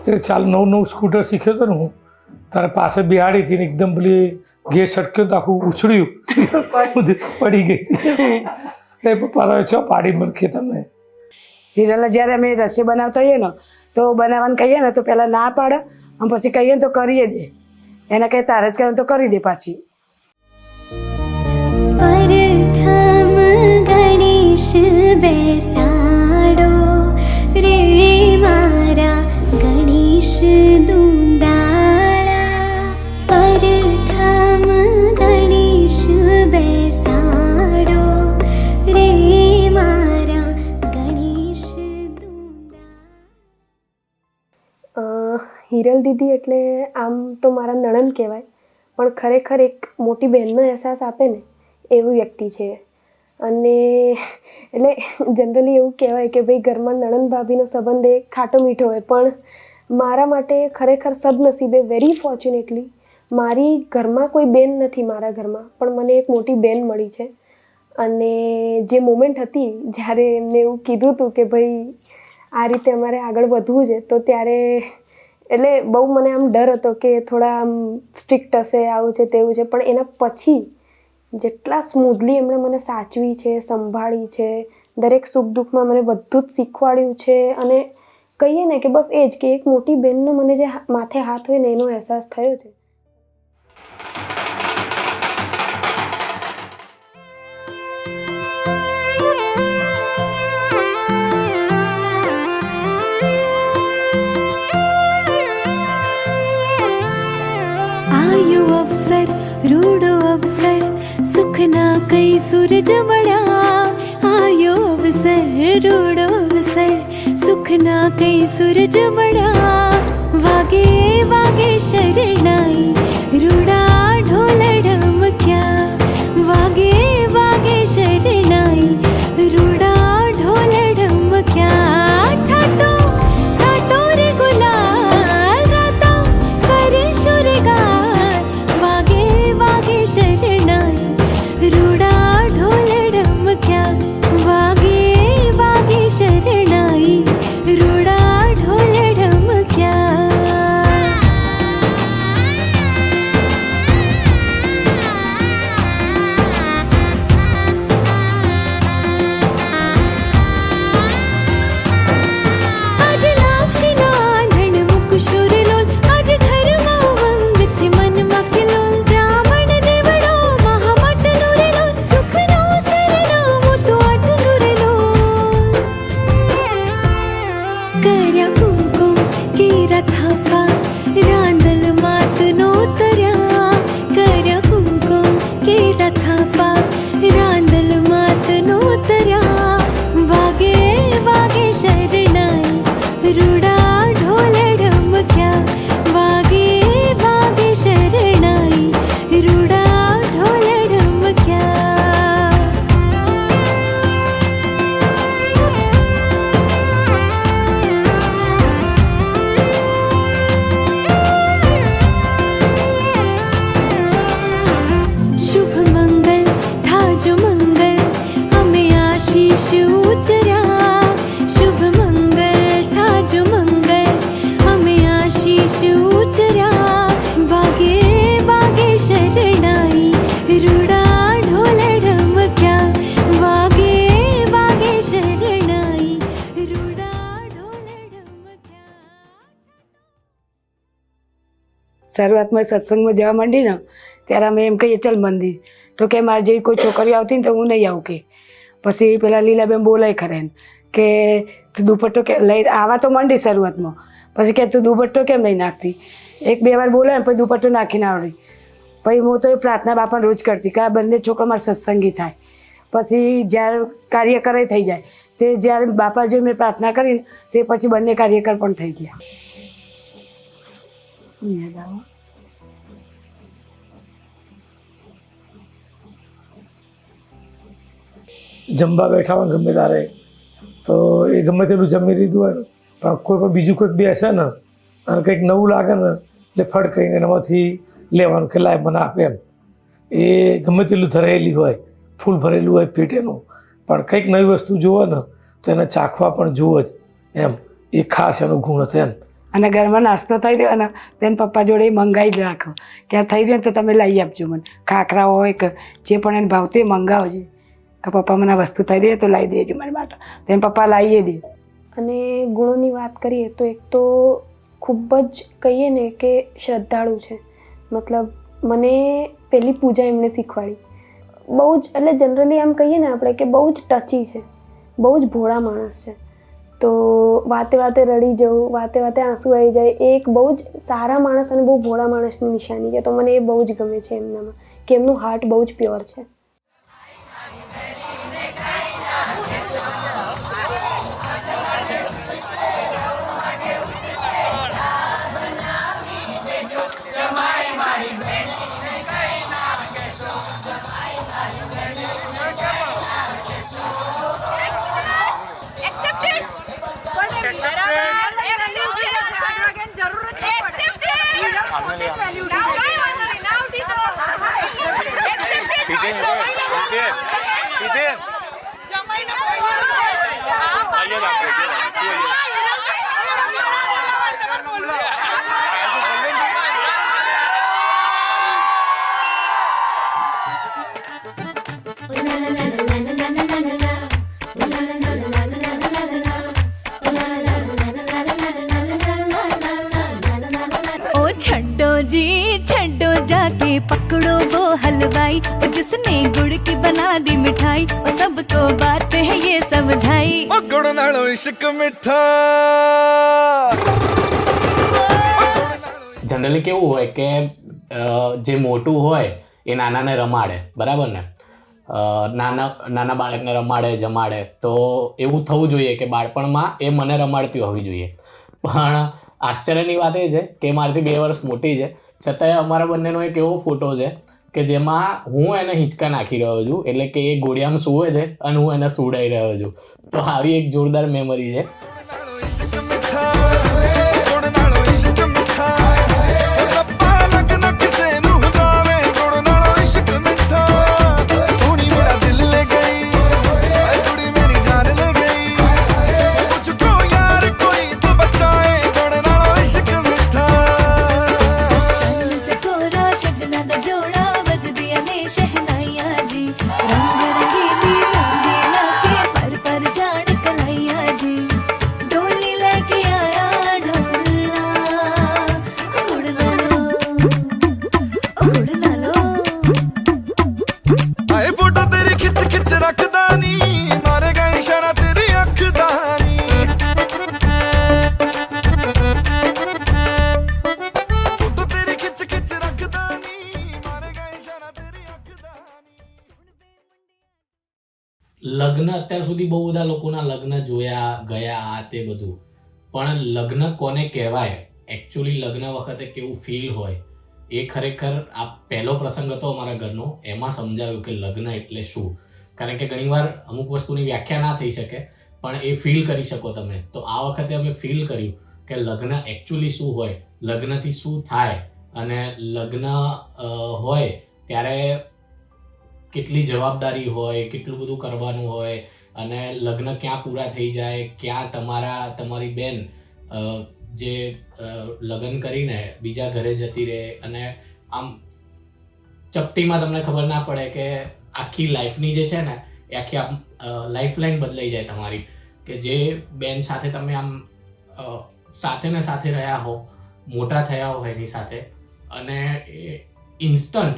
એ ચાલ નવું સ્કૂટર શીખ્યો હતો ને હું તારે પાસે બિહાડી હતી ને એકદમ પેલી ઘેર છટક્યો તો આખું ઉછળ્યું પડી ગઈ હતી એ પપ્પા છો પાડી મરખી તમે હિરલ જ્યારે અમે રસોઈ બનાવતા હોઈએ ને તો બનાવવાનું કહીએ ને તો પહેલાં ના પાડે અને પછી કહીએ ને તો કરીએ દે એને કંઈ તારે જ કરે તો કરી દે પાછી. પ્રથમ ગણેશ બેસાડો રે મારા ગણેશ દુંદાળા, પ્રથમ ગણેશ બેસાડો રે મારા ગણેશ દુંદાળા. હિરલ દીદી એટલે આમ તો મારા નણંદ કહેવાય, પણ ખરેખર એક મોટી બહેનનો અહેસાસ આપે ને એવું વ્યક્તિ છે. અને એટલે જનરલી એવું કહેવાય કે ભાઈ ઘરમાં નણંદ ભાભીનો સંબંધ એ ખાટો મીઠો હોય, પણ મારા માટે ખરેખર સદનસીબે વેરી ફોર્ચ્યુનેટલી મારી ઘરમાં કોઈ બેન નથી મારા ઘરમાં, પણ મને એક મોટી બેન મળી છે. અને જે મોમેન્ટ હતી જ્યારે એમને એવું કીધું હતું કે ભાઈ આ રીતે અમારે આગળ વધવું છે, તો ત્યારે એટલે બહુ મને આમ ડર હતો કે થોડા આમ સ્ટ્રિક્ટ હશે, આવું છે તેવું છે, પણ એના પછી જેટલા સ્મૂધલી એમણે મને સાચવી છે, સંભાળી છે, દરેક સુખ દુઃખમાં મને બધું જ શીખવાડ્યું છે. અને કહીએ ને કે બસ એ જ કે એક મોટી બહેનનો મને જે માથે હાથ હોય ને એનો અહેસાસ થયો છે. आयो अवसर रूडो अवसर सुखना कई सूरज मड़ा, आयो अवसर रूडो अवसर सुखना कई सूरज मड़ा, वागे वागे शरणाई रूड़ा ढोल ढमक्या, वागे वागे शरणाई रूड़ा ढोल ढमक्या, छाटो छाटो रे गुलाल राता करे शुरगार, वागे वागे शरणाई रूड़ा ढोल ढमक्या, वागे वागे शरणाई रूड़ा ढोल ढमक्या. આજ લાપસી નાંધણ મુકશુર લોલ, આજ ઘરમાં ઉમંગ છે મનમાં કિલોલ, બ્રાહ્મણ દેવડો મહામટનો રે લોલ, સુખનો સરનામો તો આટલો રે લોલ. કર્યા કુમકુમ કેરા થાપા રાંદલ માતનો તર્યા, કર્યા કુમકુમ કેરા થાપા રાંદલ માતનો તર્યા, વાગે વાગે શરણાઈ રૂડા ઢોલ ઢમક્યા, વાગે વાગે શરણાઈ રૂડા ઢોલ ઢમક્યા. શુભ મંગલ થાજો મંગલ અમે આશીષ ઉચર્યા, શુભ મંગલ થાજો મંગલ અમે આશીષ ઉચર્યા, વાગે વાગે શરણાઈ રૂડા ઢોલ ઢમક્યા, વાગે વાગે શરણાઈ રૂડા ઢોલ ઢમક્યા. શરૂઆતમાં સત્સંગમાં જવા માંડી ને ત્યારે અમે એમ કહીએ ચાલ મંદિર, તો કે મારે જેવી કોઈ છોકરીઓ આવતી ને તો હું નહીં આવું કે. પછી પેલા લીલાબેન બોલાય ખરે ને કે તું દુપટ્ટો કે લઈ આવા તો માંડી શરૂઆતમાં, પછી કે તું દુપટ્ટો કેમ નહીં નાખતી, એક બે વાર બોલાય ને પછી દુપટ્ટો નાખીને આવડી. પછી હું તો એ પ્રાર્થના બાપાને રોજ કરતી કે આ બંને છોકરા મારા સત્સંગી થાય. પછી જ્યારે કાર્યકર થઈ જાય તે જ્યારે બાપા જોઈ મેં પ્રાર્થના કરીને તે પછી બંને કાર્યકર પણ થઈ ગયા. યાદ આવો જમવા બેઠા હોય ગમે તારે તો એ ગમે તેટલું જમી લીધું હોય પણ કોઈ પણ બીજું કોઈક બેસે ને અને કંઈક નવું લાગે ને એટલે ફટ કરીને એનામાંથી લેવાનું કે લાય મને આપે એમ. એ ગમે તેટલું ધરાયેલી હોય ફૂલ ભરેલું હોય પેટ એનું, પણ કંઈક નવી વસ્તુ જુઓ ને તો એને ચાખવા પણ જુઓ જ એમ. એ ખાસ એનો ગુણ હતો એમ. અને ઘરમાં નાસ્તો થઈ રહ્યો ને તેને પપ્પા જોડે મંગાવી જ રાખો કે આ થઈ રહ્યો ને તો તમે લઈ આપજો મને, ખાખરા હોય કે જે પણ એને ભાવતું એ મંગાવજો કે પપ્પા મને આ વસ્તુ થઈ રહી તો લાવી દેજો મારા માટે, તેને પપ્પા લાવીએ દે. અને ગુણોની વાત કરીએ તો એક તો ખૂબ જ કહીએ ને કે શ્રદ્ધાળુ છે. મતલબ મને પહેલી પૂજા એમણે શીખવાડી. બહુ જ એટલે જનરલી આમ કહીએ ને આપણે કે બહુ જ ટચી છે, બહુ જ ભોળા માણસ છે. તો વાતે વાતે રડી જવું, વાતે વાતે આંસુ આવી જાય એ એક બહુ જ સારા માણસ અને બહુ ભોળા માણસની નિશાની છે. તો મને એ બહુ જ ગમે છે એમનામાં કે એમનું હાર્ટ બહુ જ પ્યોર છે. छड्डो जी छड्डो जाके पकड़ो वो हलवाई और जिसने गुड़ की बना दी मिठाई और सबको बात है ये समझाई ओ गुड़ नालो इश्क मीठा. જનરલી કેવું હોય કે જે મોટું હોય એ નાનાને રમાડે, બરાબર ને, નાના બાળકને રમાડે જમાડે. તો એવું થવું જોઈએ કે બાળપણમાં એ મને રમાડતી હોવી જોઈએ. પણ આશ્ચર્યની વાત એ છે કે મારાથી 2 વર્ષ મોટી છે, છતાંય અમારા બંનેનો એક એવો ફોટો છે કે જેમાં હું એને હિંચકા નાખી રહ્યો છું, એટલે કે એ ઘોડિયામાં સૂવે છે અને હું એને સુડાઈ રહ્યો છું. તો આવી એક જોરદાર મેમરી છે. લગ્ન અત્યાર સુધી બહુ બધા લોકોના લગ્ન જોયા ગયા આ તે બધું, પણ લગ્ન કોને કહેવાય, એકચ્યુઅલી લગ્ન વખતે કેવું ફીલ હોય એ ખરેખર આ પહેલો પ્રસંગ હતો અમારા ઘરનો, એમાં સમજાયું કે લગ્ન એટલે શું. કારણ કે ઘણીવાર અમુક વસ્તુની વ્યાખ્યા ના થઈ શકે પણ એ ફીલ કરી શકો તમે. તો આ વખતે અમે ફીલ કર્યું કે લગ્ન એકચ્યુઅલી શું હોય, લગ્નથી શું થાય, અને લગ્ન હોય ત્યારે કેટલી જવાબદારી હોય, કેટલું બધું કરવાનું હોય, અને લગ્ન ક્યાં પૂરા થઈ જાય, ક્યાં તમારી બેન જે લગ્ન કરીને બીજા ઘરે જતી રહે, અને આમ ચપટીમાં તમને ખબર ના પડે કે આખી લાઈફની જે છે ને એ આખી આમ લાઈફ લાઈન બદલાઈ જાય તમારી. કે જે બેન સાથે તમે આમ સાથે ને સાથે રહ્યા હો, મોટા થયા હો એની સાથે, અને એ ઇન્સ્ટન્ટ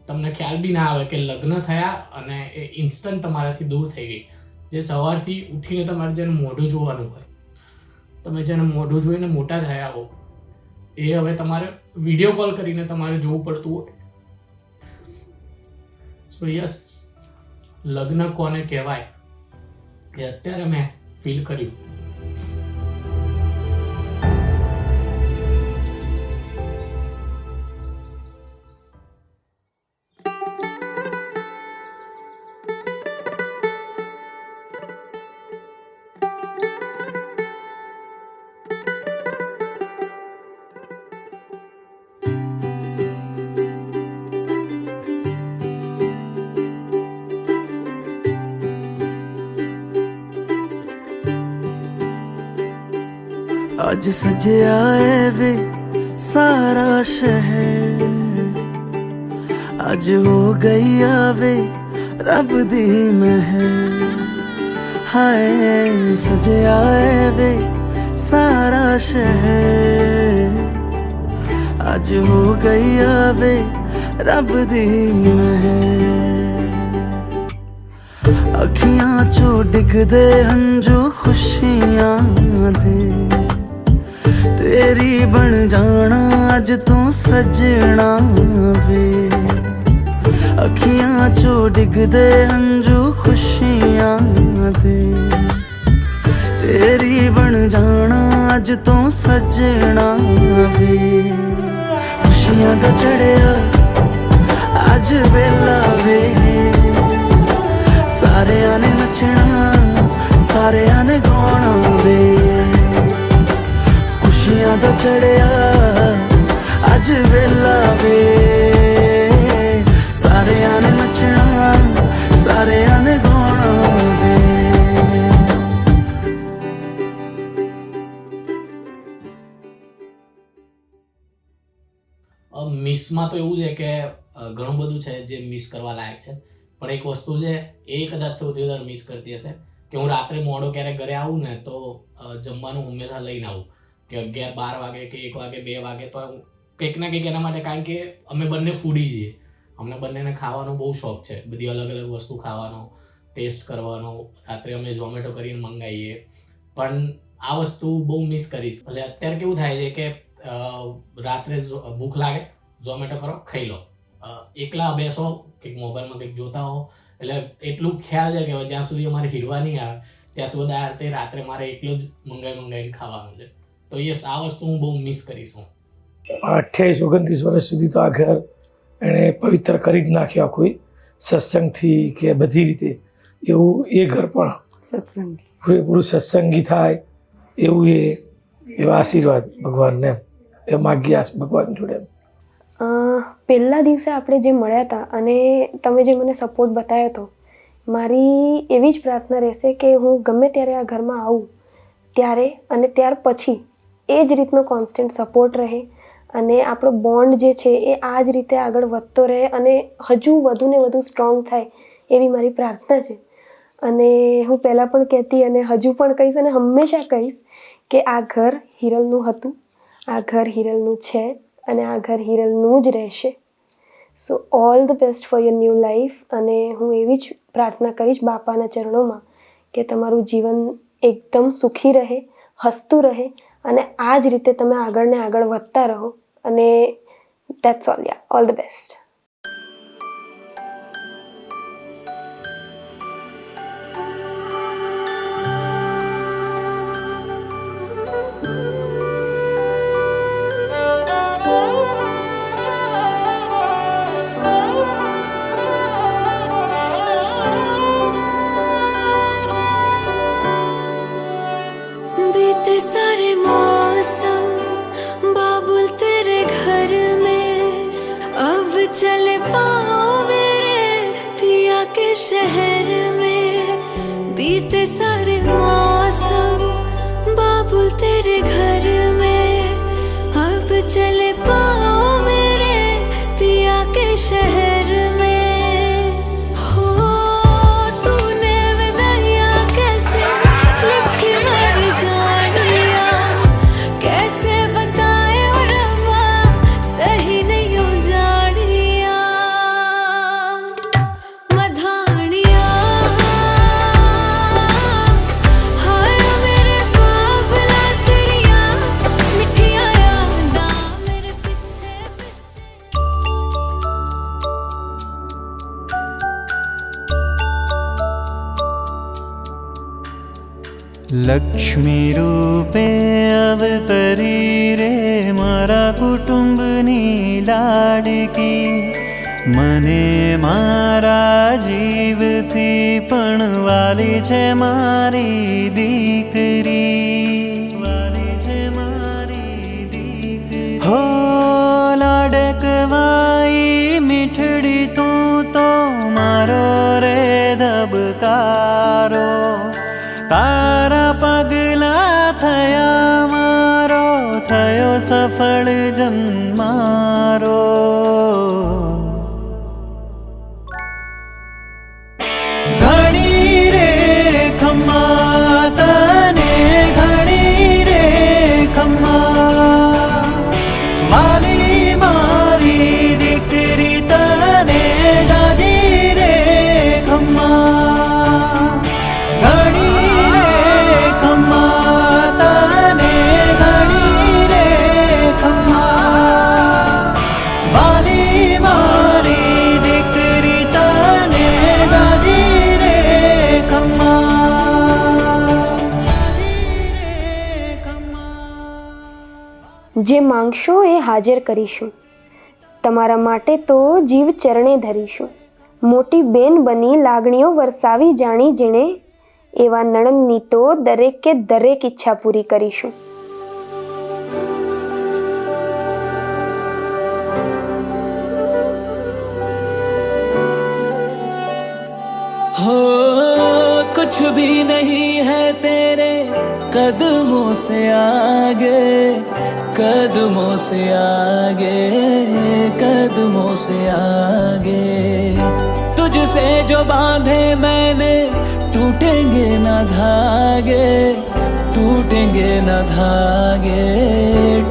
તમને ખ્યાલ બી ના આવે કે લગ્ન થયા અને એ ઇન્સ્ટન્ટ તમારાથી દૂર થઈ ગઈ. જે સવારથી ઉઠીને તમારે જેને મોઢું જોવાનું હોય, તમે જેને મોઢું જોઈને મોટા થયા હો, એ હવે તમારે વિડીયો કોલ કરીને તમારે જોવું પડતું હોય. સો યસ, લગ્ન કોને કહેવાય એ અત્યારે મેં ફીલ કર્યું. आज सजया है वे सारा शहर, आज हो गई आवे रब दी महर। हाय सजया है वे सारा शहर, आज हो गई आवे रब दी महर। अखियां चो डिगदे हंजू खुशियां दे, तेरी बन जाना अज तू सजना वे। अखियां चो डिगदे हंजू खुशियां दे, तेरी बन जाना अज तू सजना वे। खुशियां दा चढ़िया अज वेला वे, सारेयां ने नचना सारेयां ने गाना वे। खुशियां दा चढ़िया अज वेला वे, सारेयां ने नचना सारेयां ने गाना वे। મિસમાં તો એવું છે કે ઘણું બધું છે જે મિસ કરવા લાયક છે, પણ એક વસ્તુ છે એ કદાચ સૌથી વધારે મિસ કરતી હશે કે હું રાત્રે મોડો ક્યારેક ઘરે આવું ને તો જમવાનું હંમેશા લઈને આવું કે 11-12 વાગે કે 1 વાગે 2 વાગે તો કંઈક ના કંઈક એના માટે, કારણ કે અમે બંને ફૂડી છીએ, અમને બંનેને ખાવાનો બહુ શોખ છે, બધી અલગ અલગ વસ્તુ ખાવાનો, ટેસ્ટ કરવાનો. રાત્રે અમે ઝોમેટો કરીને મંગાવીએ, પણ આ વસ્તુ બહુ મિસ કરીશ. એટલે અત્યારે કેવું થાય છે કે રાત્રે ભૂખ લાગે, ઝોમેટો કરો, ખાઈ લો, એકલા બેસો કંઈક મોબાઈલમાં કંઈક જોતા હો. એટલે એટલું ખ્યાલ છે કે જ્યાં સુધી અમારે હીરવા નહીં આવે ત્યાં સુધી રાત્રે મારે એટલું જ મંગાવીને ખાવાનું છે. તો યસ, આ વસ્તુ હું બહુ મિસ કરીશું. 28-29 વર્ષ સુધી તો આ ઘર એણે પવિત્ર કરી જ નાખ્યું, આખું સત્સંગથી કે બધી રીતે. એવું એ ઘર પણ સત્સંગ પૂરેપૂરું સત્સંગી થાય એવું એવા આશીર્વાદ ભગવાનને એ માગ્યા ભગવાન જોડે. પહેલા દિવસે આપણે જે મળ્યા હતા અને તમે જે મને સપોર્ટ બતાવ્યો હતો, મારી એવી જ પ્રાર્થના રહેશે કે હું ગમે ત્યારે આ ઘરમાં આવું ત્યારે અને ત્યાર પછી એ જ રીતનો કોન્સ્ટન્ટ સપોર્ટ રહે અને આપણો બોન્ડ જે છે એ આ જ રીતે આગળ વધતો રહે અને હજુ વધુ ને વધુ સ્ટ્રોંગ થાય એવી મારી પ્રાર્થના છે. અને હું પહેલાં પણ કહેતી અને હજુ પણ કહીશ અને હંમેશા કહીશ કે આ ઘર હિરલનું હતું, આ ઘર હિરલનું છે અને આ ઘર હિરલનું જ રહેશે. સો all the best for your new life. અને હું એવી જ પ્રાર્થના કરીશ બાપાના ચરણોમાં કે તમારું જીવન એકદમ સુખી રહે, હસતું રહે અને આ જ રીતે તમે આગળ ને આગળ વધતા રહો. અને that's all. Yeah, all the best. बीते सारे मौसम बाबुल तेरे घर में, अब चले पाओ मेरे पिया के शहर में. बीते सारे मौसम बाबुल तेरे घर में, अब चले पाओ मेरे पिया के शहर में. हो तूने विदाइयां कैसे लिखी मर जानिया, कैसे बताए और रब्बा सही नहीं हो जानिया. मधानिया हाय मेरे बाबला तेरिया मिठिया यादां मेरे पीछे पीछे. લક્ષ્મી રૂપે અવતરી રે મારા કુટુંબની લાડકી, મને મારા જીવથી પણ વાલી છે મારી દીકરી, વાલી છે મારી દીકરી. હો લાડકવાઈ મીઠડી તું તો મારો રે ધબકારો, તારા પગલા થયા સફળ જન્મારો. ઘણી રે ખમ્મા તને ઘણી રે ખમ્મા, વાલી મારી દીકરી તને જાજી રે ખમ્મા. ઘણી રે ખમ્મા તને ઘણી રે ખમ્મા, વાલી મારી દીકરી તને જાજી રે ખમ્મા. જે માંગશો એ હાજર કરીશું, તમારા માટે તો જીવ ચરણે ધરીશું. મોટી બેન બની લાગણીઓ વરસાવી જાણી જેણે, એવા નણંદની તો દરેકે દરેક ઈચ્છા પૂરી કરીશું. हो कुछ भी नहीं है तेरे कदमों से आगे, कदमों से आगे, कदमों से आगे. तुझसे जो बांधे मैंने टूटेंगे ना धागे, टूटेंगे ना धागे,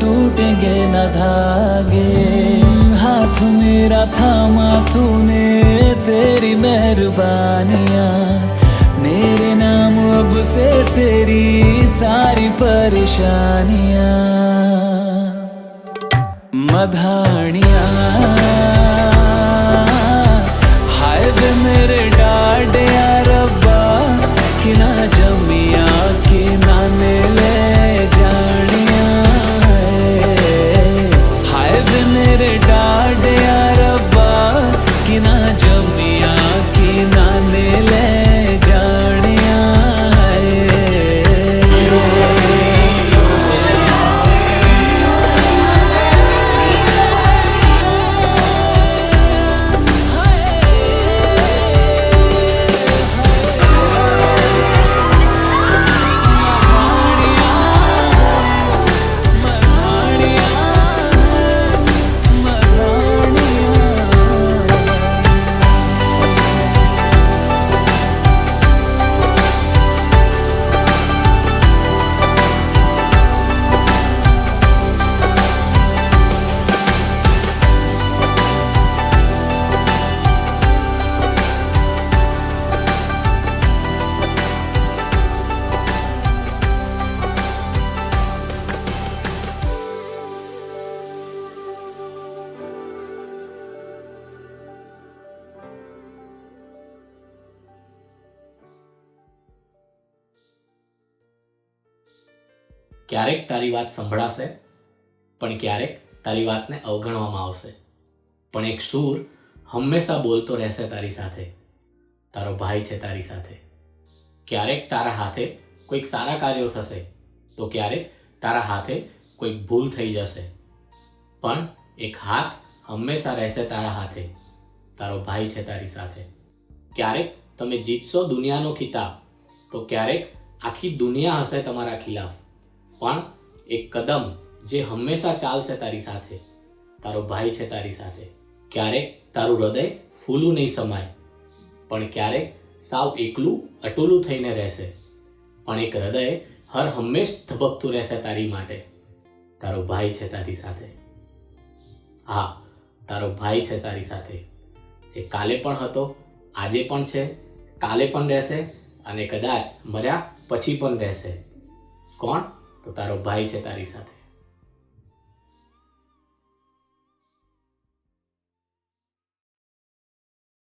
टूटेंगे ना धागे. हाथ मेरा थामा तूने, तेरी मेहरबानियाँ, मेरे नाम अब से तेरी सारी परेशानियाँ. मधानियाँ हाय वे मेरे डाडिया रब्बा, कि ना जमिया कि ना ने ले जानिया. हाय वे मेरे डाडिया रब्बा, कि ना जमिया कि ना ने ले जानिया. ક્યારેક તારી વાત સંભળાશે, પણ ક્યારેક તારી વાતને અવગણવામાં આવશે. પણ એક સૂર હંમેશા બોલતો રહેશે તારી સાથે. તારો ભાઈ છે તારી સાથે. ક્યારેક તારા હાથે કોઈક સારા કાર્યો થશે, તો ક્યારેક તારા હાથે કોઈક ભૂલ થઈ જશે, પણ એક હાથ હંમેશા રહેશે તારા હાથે. તારો ભાઈ છે તારી સાથે. ક્યારેક તમે જીતશો દુનિયાનો ખિતાબ, તો ક્યારેક આખી દુનિયા હશે તમારા ખિલાફ, પણ એક કદમ જે હંમેશા ચાલશે તારી સાથે, તારો ભાઈ છે તારી સાથે. ક્યારેક તારું હૃદય ફૂલું નહીં સમાય, પણ ક્યારેક સાવ એકલું અટૂલું થઈને રહેશે, પણ એક હૃદય હર હંમેશ ધબકતું રહેશે તારી માટે. તારો ભાઈ છે તારી સાથે. હા, તારો ભાઈ છે તારી સાથે, જે કાલે પણ હતો, આજે પણ છે, કાલે પણ રહેશે અને કદાચ મર્યા પછી પણ રહેશે. કોણ? તો તારો ભાઈ છે તારી સાથે.